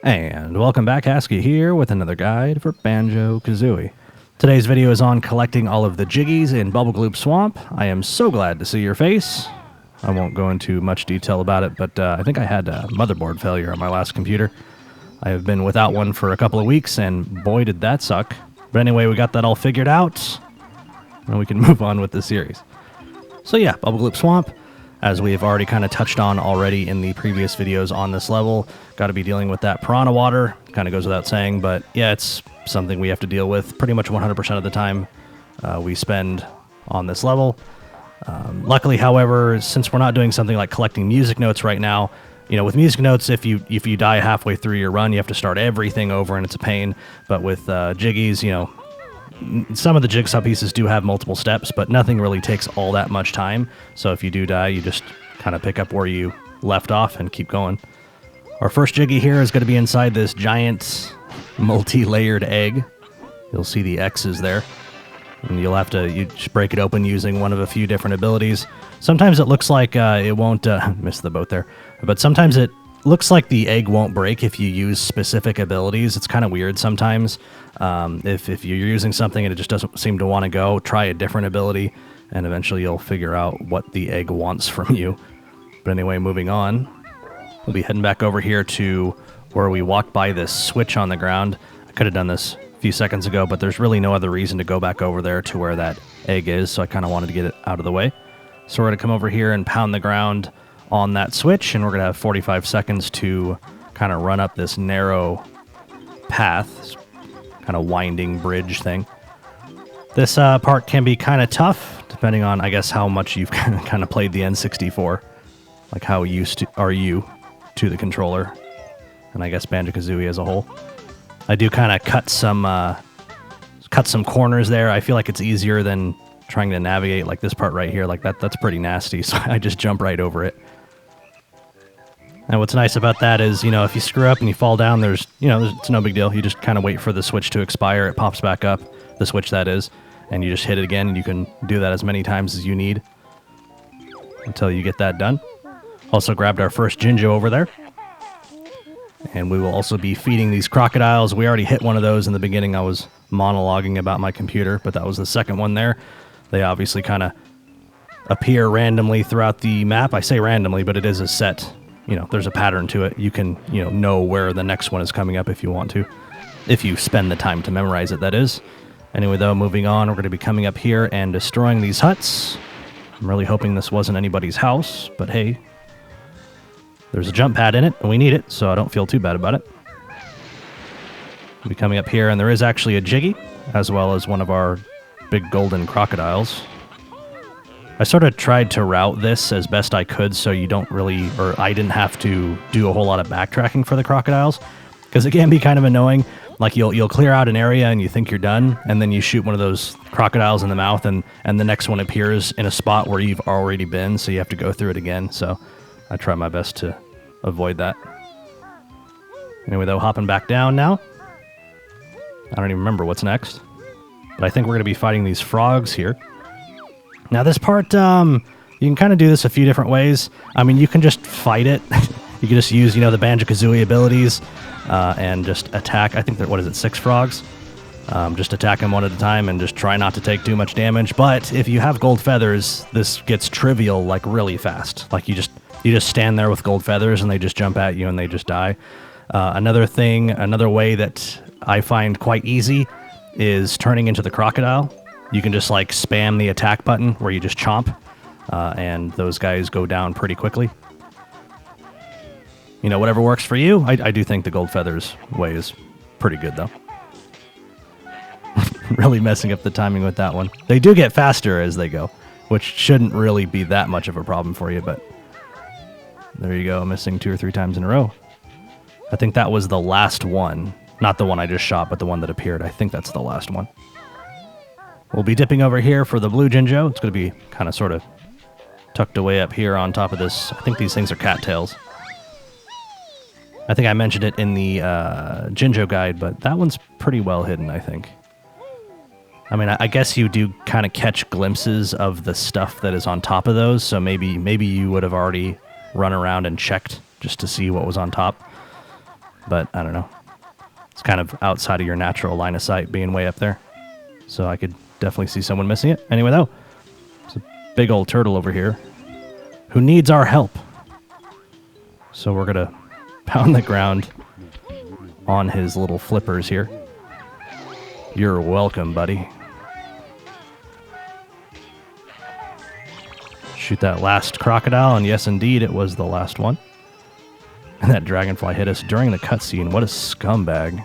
And welcome back, Asky here with another guide for Banjo Kazooie. Today's video is on collecting all of the Jiggies in Bubblegloop Swamp. I am so glad to see your face. I won't go into much detail about it, but I think I had a motherboard failure on my last computer. I have been without one for a couple of weeks, and boy did that suck. But anyway, we got that all figured out, and we can move on with the series. So yeah, Bubblegloop Swamp. As we have already kind of touched on already in the previous videos on this level, got to be dealing with that piranha water. Kind of goes without saying, but yeah, it's something we have to deal with pretty much 100% of the time we spend on this level. Luckily, however, since we're not doing something like collecting music notes right now, you know, with music notes, if you die halfway through your run, you have to start everything over, and it's a pain. But with Jiggies, you know, some of the jigsaw pieces do have multiple steps, but nothing really takes all that much time. So if you do die, you just kind of pick up where you left off and keep going. Our first Jiggy here is going to be inside this giant multi-layered egg. You'll see the X's there. And you just break it open using one of a few different abilities. Sometimes it looks like it won't miss the boat there, but sometimes it looks like the egg won't break if you use specific abilities. It's kind of weird sometimes. If you're using something and it just doesn't seem to want to go, try a different ability, and eventually you'll figure out what the egg wants from you. But anyway, moving on, we'll be heading back over here to where we walked by this switch on the ground. I could have done this a few seconds ago, but there's really no other reason to go back over there to where that egg is, so I kind of wanted to get it out of the way. So we're going to come over here and pound the ground on that switch, and we're going to have 45 seconds to kind of run up this narrow path, kind of winding bridge thing. This part can be kind of tough, depending on, I guess, how much you've kind of played the N64, like how used are you to the controller, and I guess Banjo Kazooie as a whole. I do kind of cut some corners there. I feel like it's easier than trying to navigate like this part right here. Like that's pretty nasty, so I just jump right over it. And what's nice about that is, you know, if you screw up and you fall down, it's no big deal. You just kind of wait for the switch to expire. It pops back up, the switch that is, and you just hit it again, and you can do that as many times as you need until you get that done. Also grabbed our first Jinjo over there. And we will also be feeding these crocodiles. We already hit one of those in the beginning. I was monologuing about my computer, but that was the second one there. They obviously kind of appear randomly throughout the map. I say randomly, but it is a set. You know, there's a pattern to it. You can, know where the next one is coming up if you want to. If you spend the time to memorize it, that is. Anyway, though, moving on, we're going to be coming up here and destroying these huts. I'm really hoping this wasn't anybody's house, but hey, there's a jump pad in it, and we need it, so I don't feel too bad about it. We'll be coming up here, and there is actually a Jiggy, as well as one of our big golden crocodiles. I sort of tried to route this as best I could so you don't really, or I didn't have to do a whole lot of backtracking for the crocodiles, because it can be kind of annoying. Like you'll clear out an area and you think you're done, and then you shoot one of those crocodiles in the mouth, and the next one appears in a spot where you've already been, so you have to go through it again. So I try my best to avoid that. Anyway, though, hopping back down now. I don't even remember what's next, but I think we're going to be fighting these frogs here. Now, this part, you can kind of do this a few different ways. I mean, you can just fight it. You can just use, the Banjo Kazooie abilities and just attack. I think what is it, 6 frogs? Just attack them one at a time and just try not to take too much damage. But if you have gold feathers, this gets trivial like really fast. Like you just stand there with gold feathers and they just jump at you and they just die. Another way that I find quite easy is turning into the crocodile. You can just like spam the attack button where you just chomp, and those guys go down pretty quickly. Whatever works for you. I do think the gold feathers way is pretty good though. Really messing up the timing with that one. They do get faster as they go, which shouldn't really be that much of a problem for you, but there you go, missing 2 or 3 times in a row. I think that was the last one. Not the one I just shot, but the one that appeared. I think that's the last one. We'll be dipping over here for the blue Jinjo. It's going to be kind of sort of tucked away up here on top of this. I think these things are cattails. I think I mentioned it in the Jinjo guide, but that one's pretty well hidden, I think. I mean, I guess you do kind of catch glimpses of the stuff that is on top of those, so maybe you would have already run around and checked just to see what was on top. but I don't know. It's kind of outside of your natural line of sight being way up there. So I could definitely see someone missing it. Anyway, though, there's a big old turtle over here who needs our help. So we're going to pound the ground on his little flippers here. You're welcome, buddy. Shoot that last crocodile, and yes, indeed, it was the last one. And that dragonfly hit us during the cutscene. What a scumbag.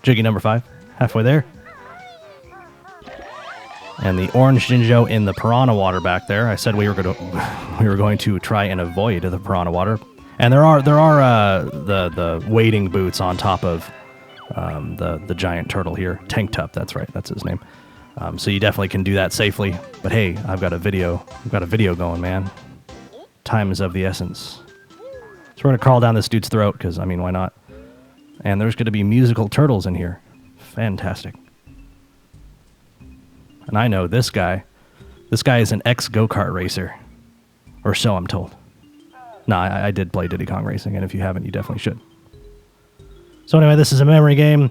Jiggy number 5, halfway there. And the orange Jinjo in the piranha water back there. I said we were going to try and avoid the piranha water. And there are the wading boots on top of the giant turtle here. Tank Tup, that's right, that's his name. So you definitely can do that safely. But hey, I've got a video going, man. Time is of the essence. So we're gonna crawl down this dude's throat because I mean, why not? And there's gonna be musical turtles in here. Fantastic. And I know this guy. This guy is an ex-go-kart racer, or so I'm told. No, I did play Diddy Kong Racing, and if you haven't, you definitely should. So anyway, this is a memory game.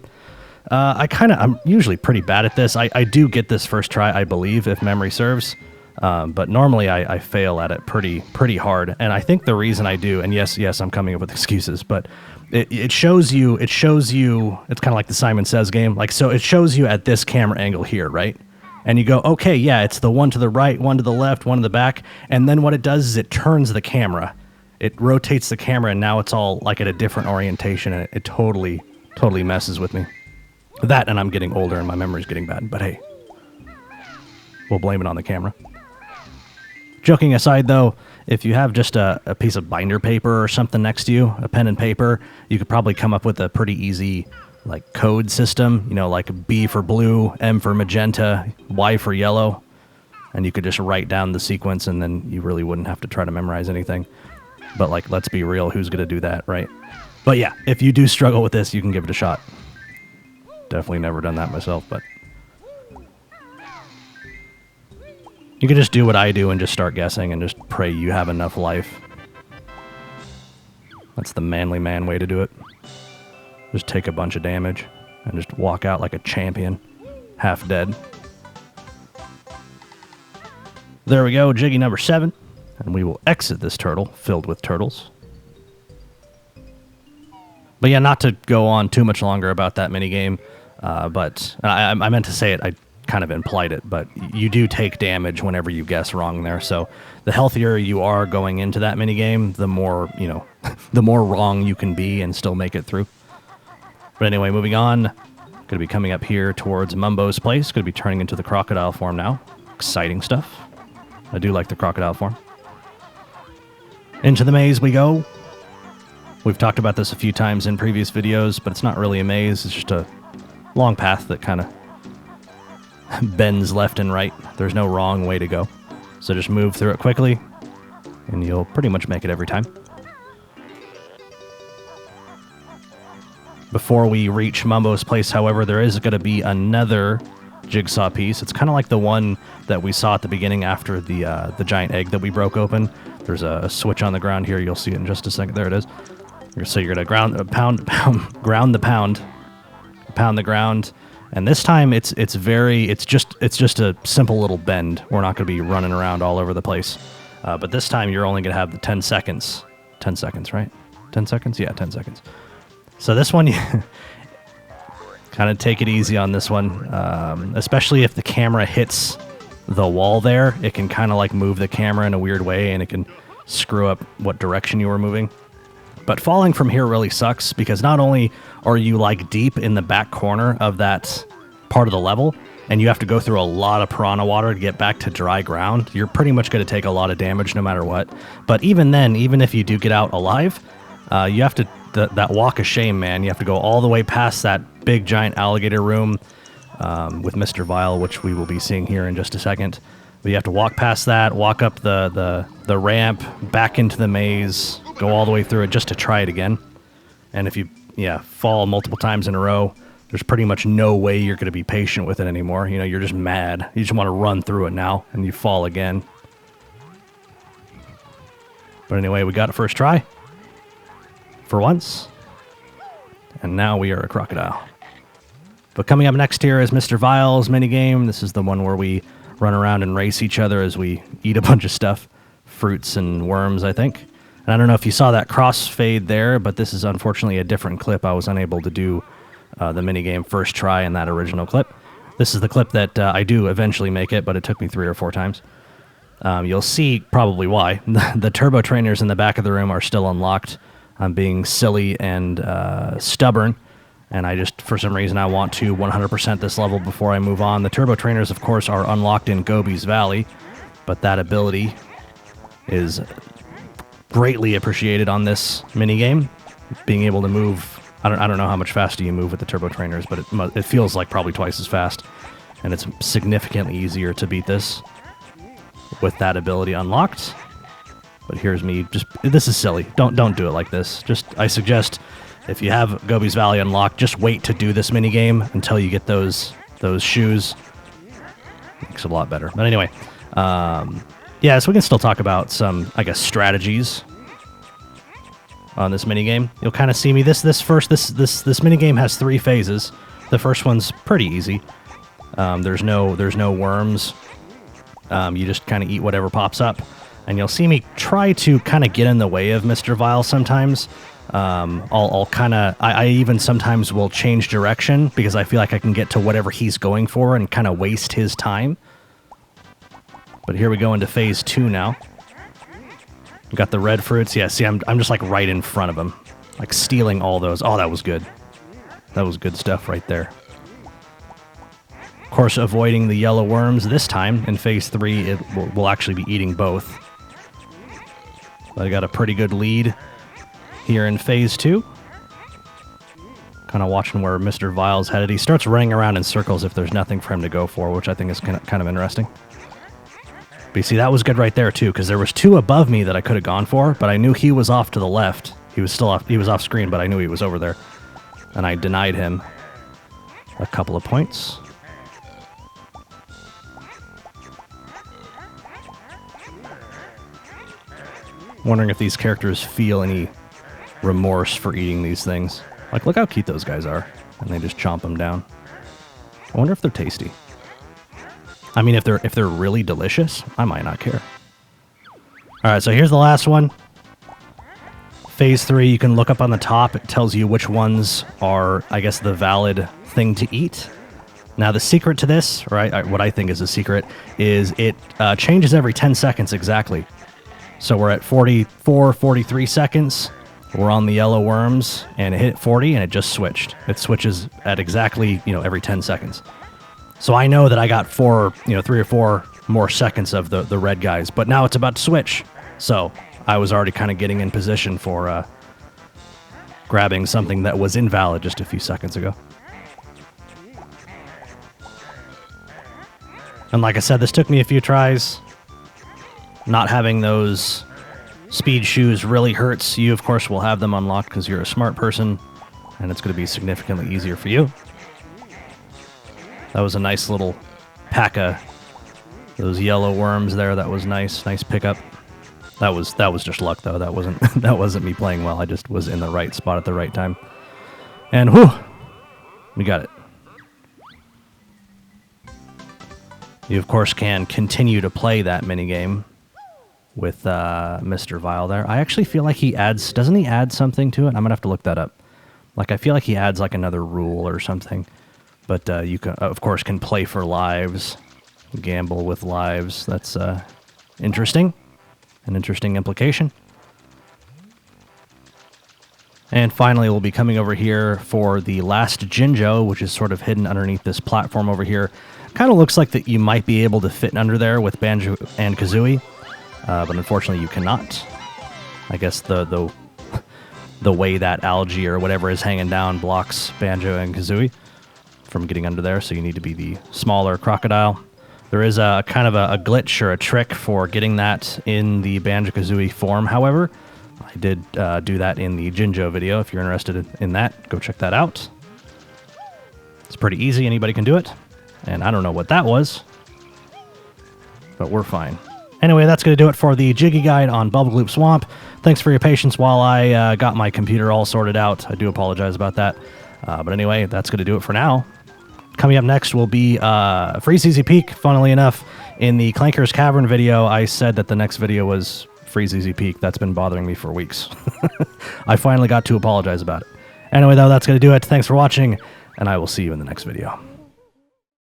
I'm usually pretty bad at this. I do get this first try, I believe, if memory serves. But normally I fail at it pretty hard. And I think the reason I do, and yes, I'm coming up with excuses, but it shows you, it's kind of like the Simon Says game. Like, so it shows you at this camera angle here, right? And you go, okay, yeah, it's the one to the right, one to the left, one to the back. And then what it does is it turns the camera. It rotates the camera, and now it's all like at a different orientation, and it totally messes with me. That, and I'm getting older, and my memory's getting bad. But hey, we'll blame it on the camera. Joking aside, though, if you have just a piece of binder paper or something next to you, a pen and paper, you could probably come up with a pretty easy like code system, you know, like B for blue, M for magenta, Y for yellow, and you could just write down the sequence, and then you really wouldn't have to try to memorize anything. But like, let's be real, who's going to do that, right? But yeah, if you do struggle with this, you can give it a shot. Definitely never done that myself, but you can just do what I do and just start guessing and just pray you have enough life. That's the manly man way to do it. Just take a bunch of damage and just walk out like a champion, half dead. There we go, Jiggy number 7. And we will exit this turtle filled with turtles. But yeah, not to go on too much longer about that minigame, but I meant to say it, I kind of implied it, but you do take damage whenever you guess wrong there. So the healthier you are going into that minigame, the more, you know, the more wrong you can be and still make it through. But anyway, moving on, going to be coming up here towards Mumbo's place, going to be turning into the crocodile form now. Exciting stuff. I do like the crocodile form. Into the maze we go. We've talked about this a few times in previous videos, but it's not really a maze. It's just a long path that kind of bends left and right. There's no wrong way to go. So just move through it quickly, and you'll pretty much make it every time. Before we reach Mumbo's place, however, there is going to be another jigsaw piece. It's kind of like the one that we saw at the beginning after the giant egg that we broke open. There's a switch on the ground here. You'll see it in just a second. There it is. So you're gonna pound the ground, and this time it's just a simple little bend. We're not gonna be running around all over the place, but this time you're only gonna have the 10 seconds. 10 seconds, right? 10 seconds? Yeah, 10 seconds. So this one, you kind of take it easy on this one, especially if the camera hits the wall there. It can kind of like move the camera in a weird way, and it can screw up what direction you were moving. But falling from here really sucks, because not only are you like deep in the back corner of that part of the level, and you have to go through a lot of piranha water to get back to dry ground, you're pretty much going to take a lot of damage no matter what. But even then, even if you do get out alive, you have to, that walk of shame, man, you have to go all the way past that big giant alligator room with Mr. Vile, which we will be seeing here in just a second. But you have to walk past that, walk up the ramp, back into the maze, go all the way through it just to try it again. And if you fall multiple times in a row, there's pretty much no way you're going to be patient with it anymore. You know, you're just mad. You just want to run through it now, and you fall again. But anyway, we got it first try. for once. And now we are a crocodile. But coming up next here is Mr. Vile's minigame. This is the one where we run around and race each other as we eat a bunch of stuff. Fruits and worms, I think. And I don't know if you saw that crossfade there, but this is unfortunately a different clip. I was unable to do the minigame first try in that original clip. This is the clip that I do eventually make it, but it took me 3 or 4 times. You'll see probably why. The turbo trainers in the back of the room are still unlocked. I'm being silly and stubborn, and I just, for some reason, I want to 100% this level before I move on. The turbo trainers, of course, are unlocked in Gobi's Valley, but that ability is greatly appreciated on this minigame. Being able to move, I don't know how much faster you move with the turbo trainers, but it feels like probably twice as fast, and it's significantly easier to beat this with that ability unlocked. But here's me, this is silly. Don't do it like this. I suggest if you have Gobi's Valley unlocked, just wait to do this minigame until you get those shoes. Makes it a lot better. But anyway, yeah, so we can still talk about some, I guess, strategies on this minigame. You'll kind of see me. This minigame has 3 phases. The first one's pretty easy. There's no worms. You just kind of eat whatever pops up. And you'll see me try to kind of get in the way of Mr. Vile sometimes. I even sometimes will change direction because I feel like I can get to whatever he's going for and kind of waste his time. But here we go into phase 2 now. We got the red fruits. Yeah, see, I'm just like right in front of him. Like stealing all those. Oh, that was good. That was good stuff right there. Of course, avoiding the yellow worms this time. In phase 3, we'll actually be eating both. But I got a pretty good lead here in phase 2. Kind of watching where Mr. Vile's headed. He starts running around in circles if there's nothing for him to go for, which I think is kind of interesting. But you see, that was good right there, too, because there was 2 above me that I could have gone for, but I knew he was off to the left. He was still off. He was off screen, but I knew he was over there. And I denied him a couple of points. Wondering if these characters feel any remorse for eating these things. Like, look how cute those guys are. And they just chomp them down. I wonder if they're tasty. I mean, if they're really delicious, I might not care. All right, so here's the last one. Phase 3, you can look up on the top. It tells you which ones are, I guess, the valid thing to eat. Now, the secret to this, or what I think is a secret, is it changes every 10 seconds exactly. So we're at 44, 43 seconds. We're on the yellow worms, and it hit 40, and it just switched. It switches at exactly, every 10 seconds. So I know that I got 3 or 4 more seconds of the red guys, but now it's about to switch. So I was already kind of getting in position for grabbing something that was invalid just a few seconds ago. And like I said, this took me a few tries. Not having those speed shoes really hurts. You, of course, will have them unlocked because you're a smart person, and it's going to be significantly easier for you. That was a nice little pack of those yellow worms there. That was nice pickup. That was just luck, though. That wasn't me playing well. I just was in the right spot at the right time. And whew, we got it. You, of course, can continue to play that minigame with Mr. Vile there. I actually feel like doesn't he add something to it? I'm going to have to look that up. Like, I feel like he adds like another rule or something. But you, of course, can play for lives, gamble with lives. That's interesting, an interesting implication. And finally, we'll be coming over here for the last Jinjo, which is sort of hidden underneath this platform over here. Kind of looks like that you might be able to fit under there with Banjo and Kazooie, but unfortunately you cannot. I guess the way that algae or whatever is hanging down blocks Banjo and Kazooie from getting under there, so you need to be the smaller crocodile. There is a kind of a glitch or a trick for getting that in the Banjo Kazooie form, however. I did do that in the Jinjo video. If you're interested in that, go check that out. It's pretty easy. Anybody can do it. And I don't know what that was, but we're fine. Anyway, that's going to do it for the Jiggy guide on Bubblegloop Swamp. Thanks for your patience while I got my computer all sorted out. I do apologize about that. But anyway, that's going to do it for now. Coming up next will be Freeze Easy Peak. Funnily enough, in the Clanker's Cavern video, I said that the next video was Freeze Easy Peak. That's been bothering me for weeks. I finally got to apologize about it. Anyway, though, that's going to do it. Thanks for watching, and I will see you in the next video.